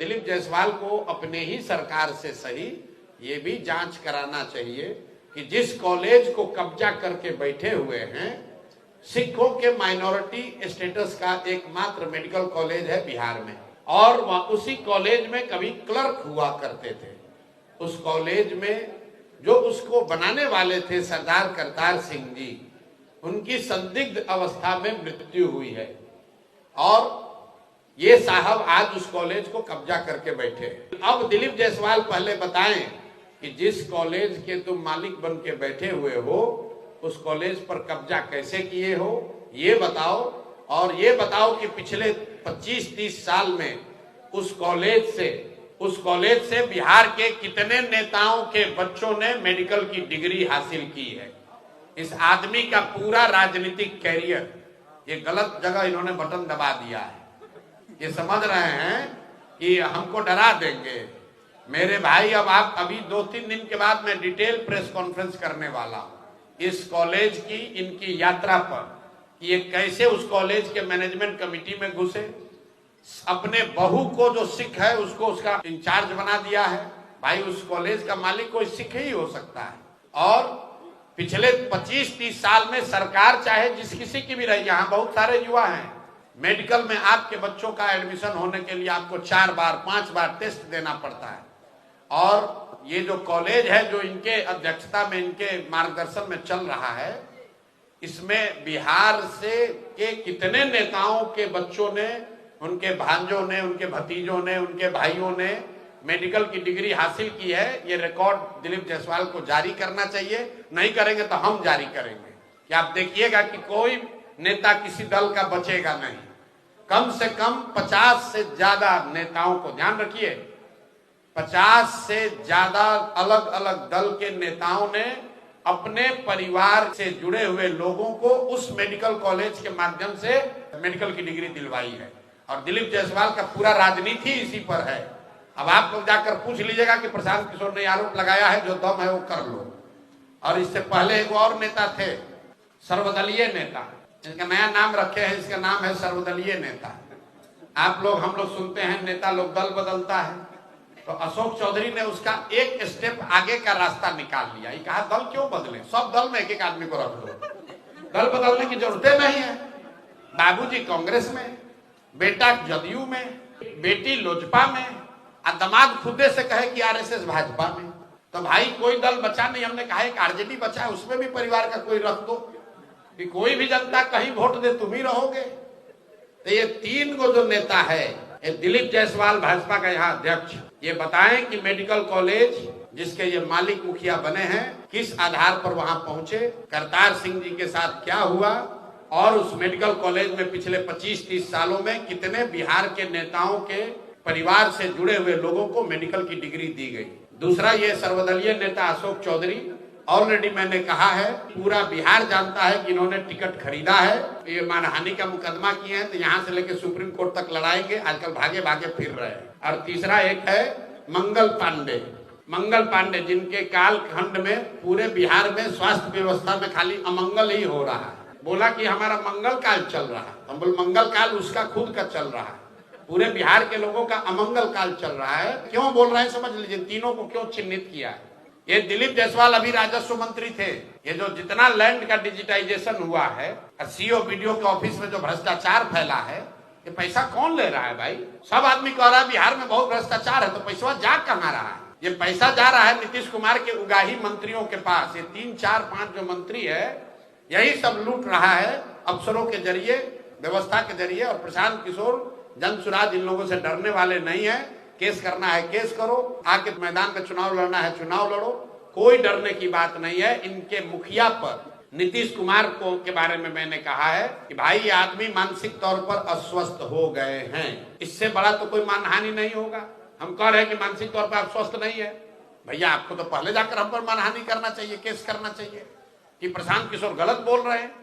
दिलीप जायसवाल को अपने ही सरकार से सही ये भी जांच कराना चाहिए कि जिस कॉलेज को कब्जा करके बैठे हुए हैं, सिखों के माइनॉरिटी स्टेटस का एकमात्र मेडिकल कॉलेज है बिहार में, और वह उसी कॉलेज में कभी क्लर्क हुआ करते थे। उस कॉलेज में जो उसको बनाने वाले थे सरदार करतार सिंह जी, उनकी संदिग्ध अवस्था में मृत्यु हुई है और ये साहब आज उस कॉलेज को कब्जा करके बैठे। अब दिलीप जायसवाल पहले बताएं कि जिस कॉलेज के तुम मालिक बन के बैठे हुए हो उस कॉलेज पर कब्जा कैसे किए हो ये बताओ, और ये बताओ कि पिछले 25-30 साल में उस कॉलेज से बिहार के कितने नेताओं के बच्चों ने मेडिकल की डिग्री हासिल की है। इस आदमी का पूरा राजनीतिक कैरियर, ये गलत जगह इन्होंने बटन दबा दिया है। ये समझ रहे हैं कि हमको डरा देंगे। मेरे भाई, अब आप अभी 2-3 दिन के बाद मैं डिटेल प्रेस कॉन्फ्रेंस करने वाला हूं इस कॉलेज की, इनकी यात्रा पर, कि ये कैसे उस कॉलेज के मैनेजमेंट कमेटी में घुसे, अपने बहू को जो सिख है उसको उसका इंचार्ज बना दिया है। भाई, उस कॉलेज का मालिक कोई सिख ही हो सकता है। और पिछले 25-30 साल में सरकार चाहे जिस किसी की भी रही, यहाँ बहुत सारे युवा हैं, मेडिकल में आपके बच्चों का एडमिशन होने के लिए आपको 4 बार 5 बार टेस्ट देना पड़ता है। और ये जो कॉलेज है जो इनके अध्यक्षता में, इनके मार्गदर्शन में चल रहा है, इसमें बिहार से के कितने नेताओं के बच्चों ने, उनके भांजों ने, उनके भतीजों ने, उनके भाइयों ने मेडिकल की डिग्री हासिल की है। ये रिकॉर्ड दिलीप जायसवाल को जारी करना चाहिए। नहीं करेंगे तो हम जारी करेंगे कि आप देखिएगा कि कोई नेता किसी दल का बचेगा नहीं। कम से कम 50 से ज्यादा नेताओं को, ध्यान रखिए, 50 से ज्यादा अलग अलग दल के नेताओं ने अपने परिवार से जुड़े हुए लोगों को उस मेडिकल कॉलेज के माध्यम से मेडिकल की डिग्री दिलवाई है। और दिलीप जायसवाल का पूरा राजनीति इसी पर है। अब आप लोग जाकर पूछ लीजिएगा कि प्रशांत किशोर ने आरोप लगाया है, जो दम है वो कर लो। और इससे पहले एक और नेता थे, सर्वदलीय नेता, इसका नया नाम रखे हैं, इसका नाम है सर्वदलीय नेता। आप लोग, हम लोग सुनते हैं नेता लोग दल बदलता है, तो अशोक चौधरी ने उसका एक स्टेप आगे का रास्ता निकाल लिया। ये कहा दल क्यों बदले, सब दल में एक आदमी को रख दो, दल बदलने की जरूरत नहीं है। बाबूजी कांग्रेस में, बेटा जदयू में, बेटी लोजपा में, और दामाद खुदे से कहे कि आरएसएस भाजपा में। तो भाई कोई दल बचा नहीं। हमने कहा एक आरजेडी बचा है, उसमें भी परिवार का कोई रख दो कि कोई भी जनता कहीं वोट दे तुम ही रहोगे। तो ये 3 गो जो नेता है, ये दिलीप जायसवाल भाजपा का यहाँ अध्यक्ष, ये बताएं कि मेडिकल कॉलेज जिसके ये मालिक मुखिया बने हैं किस आधार पर वहां पहुंचे, करतार सिंह जी के साथ क्या हुआ, और उस मेडिकल कॉलेज में पिछले 25-30 सालों में कितने बिहार के नेताओं के परिवार से जुड़े हुए लोगों को मेडिकल की डिग्री दी गई। दूसरा, ये सर्वदलीय नेता अशोक चौधरी, ऑलरेडी मैंने कहा है, पूरा बिहार जानता है कि इन्होंने टिकट खरीदा है, ये मानहानि का मुकदमा किए हैं, तो यहाँ से लेकर सुप्रीम कोर्ट तक लड़ाएंगे। आजकल भागे भागे फिर रहे हैं। और तीसरा एक है मंगल पांडे, जिनके कालखंड में पूरे बिहार में स्वास्थ्य व्यवस्था में खाली अमंगल ही हो रहा है। बोला कि हमारा मंगल काल चल रहा है, हम बोल मंगल काल उसका खुद का चल रहा है। पूरे बिहार के लोगों का अमंगल काल चल रहा है। क्यों बोल रहे हैं समझ लीजिए, तीनों को क्यों चिन्हित किया है। ये दिलीप जायसवाल अभी राजस्व मंत्री थे। ये जो जितना लैंड का डिजिटाइजेशन हुआ है, सीओ बीडीओ के ऑफिस में जो भ्रष्टाचार फैला है, ये पैसा कौन ले रहा है भाई। सब आदमी कह रहा है बिहार में बहुत भ्रष्टाचार है, तो पैसा जा कहाँ रहा है। ये पैसा जा रहा है नीतीश कुमार के उगाही मंत्रियों के पास। ये 3, 4, 5 जो मंत्री है, यही सब लूट रहा है अफसरों के जरिए, व्यवस्था के जरिए। और प्रशांत किशोर जनसुराज इन लोगों से डरने वाले नहीं है। केस करना है केस करो, आके मैदान में चुनाव लड़ना है चुनाव लड़ो, कोई डरने की बात नहीं है। इनके मुखिया पर, नीतीश कुमार को के बारे में मैंने कहा है कि भाई ये आदमी मानसिक तौर पर अस्वस्थ हो गए हैं, इससे बड़ा तो कोई मानहानि नहीं होगा। हम कह रहे हैं कि मानसिक तौर पर आप स्वस्थ नहीं है, भैया आपको तो पहले जाकर हम पर मानहानि करना चाहिए, केस करना चाहिए कि प्रशांत किशोर गलत बोल रहे हैं,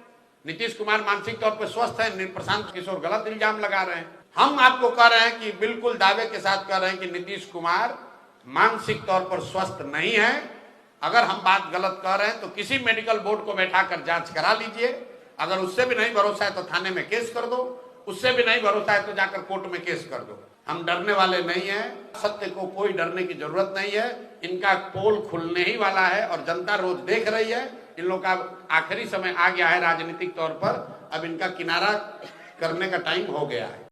नीतीश कुमार मानसिक तौर पर स्वस्थ है, प्रशांत किशोर गलत इल्जाम लगा रहे हैं। हम आपको कह रहे हैं कि बिल्कुल दावे के साथ कह रहे हैं कि नीतीश कुमार मानसिक तौर पर स्वस्थ नहीं है। अगर हम बात गलत कह रहे हैं तो किसी मेडिकल बोर्ड को बैठाकर जांच करा लीजिए। अगर उससे भी नहीं भरोसा है तो थाने में केस कर दो, उससे भी नहीं भरोसा है तो जाकर कोर्ट में केस कर दो। हम डरने वाले नहीं हैं, सत्य को कोई डरने की जरूरत नहीं है। इनका पोल खुलने ही वाला है और जनता रोज देख रही है। इन लोगों का आखिरी समय आ गया है राजनीतिक तौर पर, अब इनका किनारा करने का टाइम हो गया है।